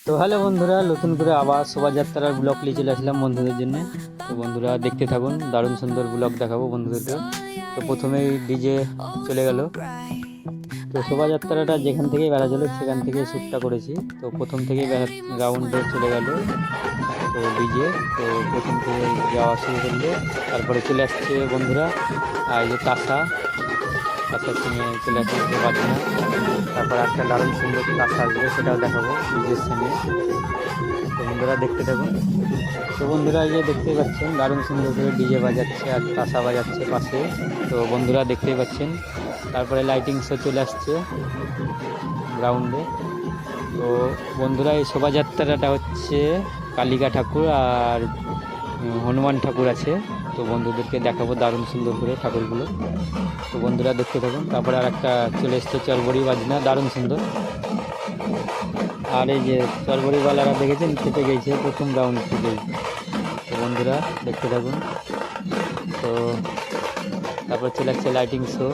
তো হ্যালো বন্ধুরা, নতুন করে আবার শোভাযাত্রার ব্লগ নিয়ে চলে আসলাম বন্ধুদের জন্য। তো বন্ধুরা দেখতে থাকুন, দারুণ সুন্দর ব্লগ দেখাবো বন্ধুদেরকে। তো প্রথমেই ডিজে চলে গেল। তো শোভাযাত্রাটা যেখান থেকে বেড়া চলে সেখান থেকে শ্যুটটা করেছি। তো প্রথম থেকেই গ্রাউন্ডে চলে গেল তো ডিজে। তো প্রথম থেকে যাওয়া শুরু করলো, তারপরে চলে আসছে বন্ধুরা আর এই যে তাসার সঙ্গে চলে আসছে বাজনা। তারপর একটা দারুণ সুন্দর তাসা আসবে, সেটাও দেখাবো ডিজের সঙ্গে। তো বন্ধুরা দেখতে থাকুন। তো বন্ধুরা এই যে দেখতেই পাচ্ছেন দারুণ সুন্দর করে ডিজে বাজাচ্ছে আর তাসা বাজাচ্ছে পাশে। তো বন্ধুরা দেখতেই পাচ্ছেন। তারপরে লাইটিং শো চলে আসছে গ্রাউন্ডে। তো বন্ধুরা এই শোভাযাত্রাটা হচ্ছে কালিকা ঠাকুর আর হনুমান ঠাকুর আছে। তো বন্ধুদেরকে দেখাবো দারুণ সুন্দর করে ঠাকুরগুলো। তো বন্ধুরা দেখতে থাকুন। তারপরে আর একটা চলে এসছে চলবড়ি বাজনা, দারুণ সুন্দর। আর এই যে চরবড়িওয়ালারা দেখেছেন খেতে গেছে প্রথম রাউন্ড থেকেই। তো বন্ধুরা দেখতে থাকুন। তো তারপর চলে আসছে লাইটিং শো,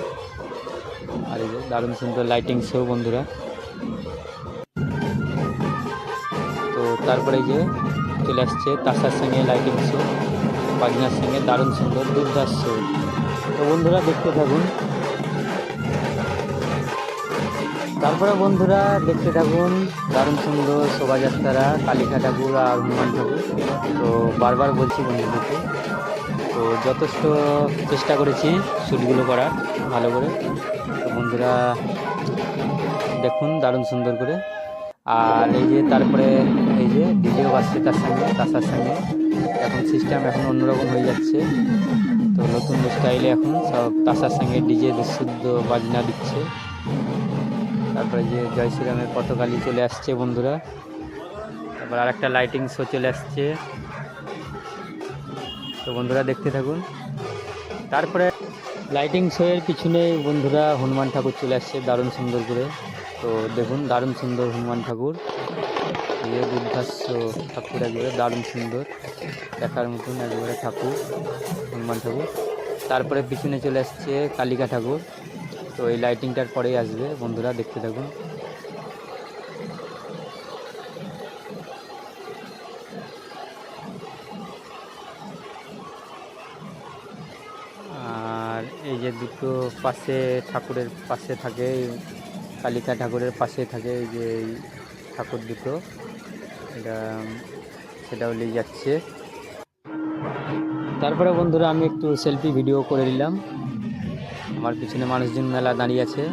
আর এই যে দারুণ সুন্দর লাইটিং শো বন্ধুরা। তো তারপরে এই যে চলে আসছে তাসার সঙ্গে লাইটিং শো, বাজনার সঙ্গে দারুণ সুন্দর দুর্দাস শো। তো বন্ধুরা দেখতে থাকুন। তারপরে বন্ধুরা দেখতে থাকুন দারুণ সুন্দর শোভাযাত্রা কালিকা ঠাকুর আর হনুমান ঠাকুর। তো বারবার বলছি বন্ধুদেরকে, তো যথেষ্ট চেষ্টা করেছি শ্যুটগুলো করার ভালো করে। তো বন্ধুরা দেখুন দারুণ সুন্দর করে। আর এই যে তারপরে এই যে ডিজেও বাজছে তার সঙ্গে তাসার সঙ্গে। এখন সিস্টেম এখন অন্যরকম হয়ে যাচ্ছে। তো নতুন স্টাইলে এখন সব তাসার সঙ্গে ডিজে শুদ্ধ বাজনা দিচ্ছে। তারপরে যে জয় শ্রীরামের পতাকালি চলে আসছে বন্ধুরা। তারপর আর একটা লাইটিং শো চলে আসছে। তো বন্ধুরা দেখতে থাকুন। তারপরে লাইটিং শো এর পিছনে বন্ধুরা হনুমান ঠাকুর চলে আসছে দারুণ সুন্দর করে। তো দেখুন দারুণ সুন্দর হনুমান ঠাকুর, এই দুর্ধাস্য ঠাকুর, একবারে দারুণ সুন্দর দেখার মতন একবারে ঠাকুর হনুমান ঠাকুর। তারপরে পিছনে চলে আসছে কালিকা ঠাকুর। তো এই লাইটিংটার পরেই আসবে বন্ধুরা দেখতে থাকুন। আর এই যে দুটো পাশে ঠাকুরের পাশে থাকে, কালিকা ঠাকুরের পাশে থাকে এই যে এই ঠাকুর দুটো, এটা সেটাও নিয়ে যাচ্ছে। তারপরে বন্ধুরা আমি একটু সেলফি ভিডিও করে নিলাম। আমার পিছনে মানুষজন মেলা দাঁড়িয়ে আছে।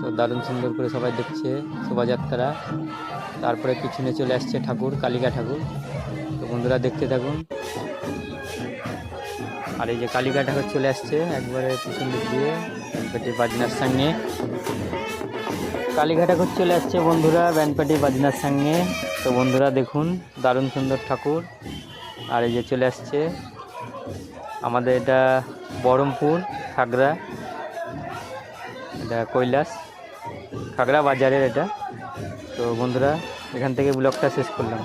তো দারুণ সুন্দর করে সবাই দেখছে শোভাযাত্রা। তারপরে পিছনে চলে আসছে ঠাকুর কালিকা ঠাকুর। তো বন্ধুরা দেখতে থাকুন। আর এই যে কালিকা ঠাকুর চলে আসছে একবারে পিছন দিক দিয়ে ব্যানপাটি বাজনার সঙ্গে। কালিকা ঠাকুর চলে আসছে বন্ধুরা ব্যানপাটি বাজনার সঙ্গে। তো বন্ধুরা দেখুন দারুণ সুন্দর ঠাকুর। আর এই যে চলে আসছে আমাদের এটা বহরমপুর খাগড়া, এটা কৈলাস খাগড়া বাজারের এটা। তো বন্ধুরা এখান থেকে ব্লগটা শেষ করলাম।